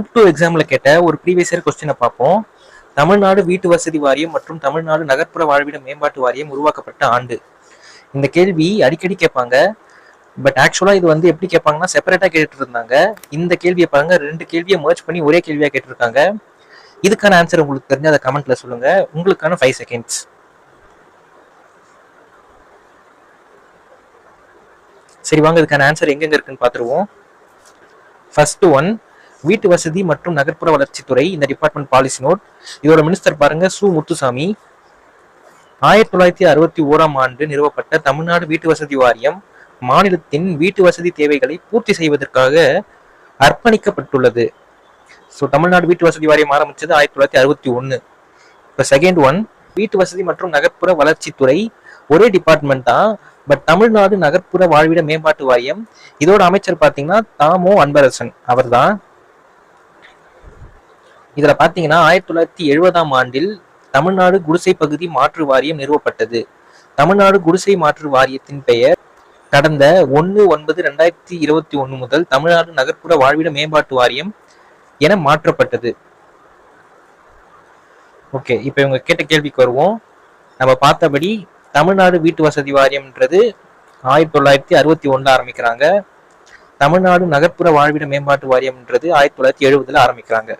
Group 2 எக்ஸாம்ல கேட்ட ஒரு ப்ரீவியஸ் இயர் கொஸ்டினை பார்ப்போம். தமிழ்நாடு வீட்டு வசதி வாரியம் மற்றும் தமிழ்நாடு நகர்ப்புற வாழ்விட மேம்பாட்டு வாரியம் உருவாக்கப்பட்ட ஆண்டு. இந்த கேள்வி அடிக்கடி கேட்பாங்க. பட் ஆக்சுவலா இது வந்து எப்படி கேட்பாங்கன்னா செப்பரேட்டா கேட்டுட்டு இருந்தாங்க. இந்த கேள்வியை பாருங்க, 2 கேள்வியை மர்ஜ் பண்ணி ஒரே கேள்வியா கேட்டிருக்காங்க. இதுக்கான ஆன்சர் உங்களுக்கு தெரிஞ்ச அதை கமெண்ட்ல சொல்லுங்க. உங்களுக்கான 5 செகண்ட்ஸ். சரி வாங்க, இதுக்கான ஆன்சர் எங்கெங்க இருக்குன்னு பார்த்துருவோம். ஃபர்ஸ்ட் ஒன், வீட்டு வசதி மற்றும் நகர்ப்புற வளர்ச்சித்துறை. இந்த டிபார்ட்மெண்ட் பாலிசி நோட். இதோட மினிஸ்டர் பாருங்க, சு முத்துசாமி. 1961ஆம் ஆண்டு நிறுவப்பட்ட தமிழ்நாடு வீட்டு வசதி வாரியம் மாநிலத்தின் வீட்டு வசதி தேவைகளை பூர்த்தி செய்வதற்காக அர்ப்பணிக்கப்பட்டுள்ளது. ஸோ தமிழ்நாடு வீட்டு வசதி வாரியம் ஆரம்பிச்சது 1961. இப்போ செகண்ட் ஒன், வீட்டு வசதி மற்றும் நகர்ப்புற வளர்ச்சித்துறை ஒரே டிபார்ட்மெண்ட் தான். பட் தமிழ்நாடு நகர்ப்புற வாழ்விட மேம்பாட்டு வாரியம், இதோட அமைச்சர் பார்த்தீங்கன்னா தாமோ அன்பரசன் அவர் தான். இதுல பாத்தீங்கன்னா 1970ஆம் ஆண்டில் தமிழ்நாடு குடிசை பகுதி மாற்று வாரியம் நிறுவப்பட்டது. தமிழ்நாடு குடிசை மாற்று வாரியத்தின் பெயர் கடந்த 1/9/2021 முதல் தமிழ்நாடு நகர்ப்புற வாழ்விட மேம்பாட்டு வாரியம் என மாற்றப்பட்டது. ஓகே, இப்ப இவங்க கேட்ட கேள்விக்கு வருவோம். நம்ம பார்த்தபடி தமிழ்நாடு வீட்டு வசதி வாரியம்ன்றது 1961 ஆரம்பிக்கிறாங்க. தமிழ்நாடு நகர்ப்புற வாழ்விட மேம்பாட்டு வாரியம்ன்றது 1970 ஆரம்பிக்கிறாங்க.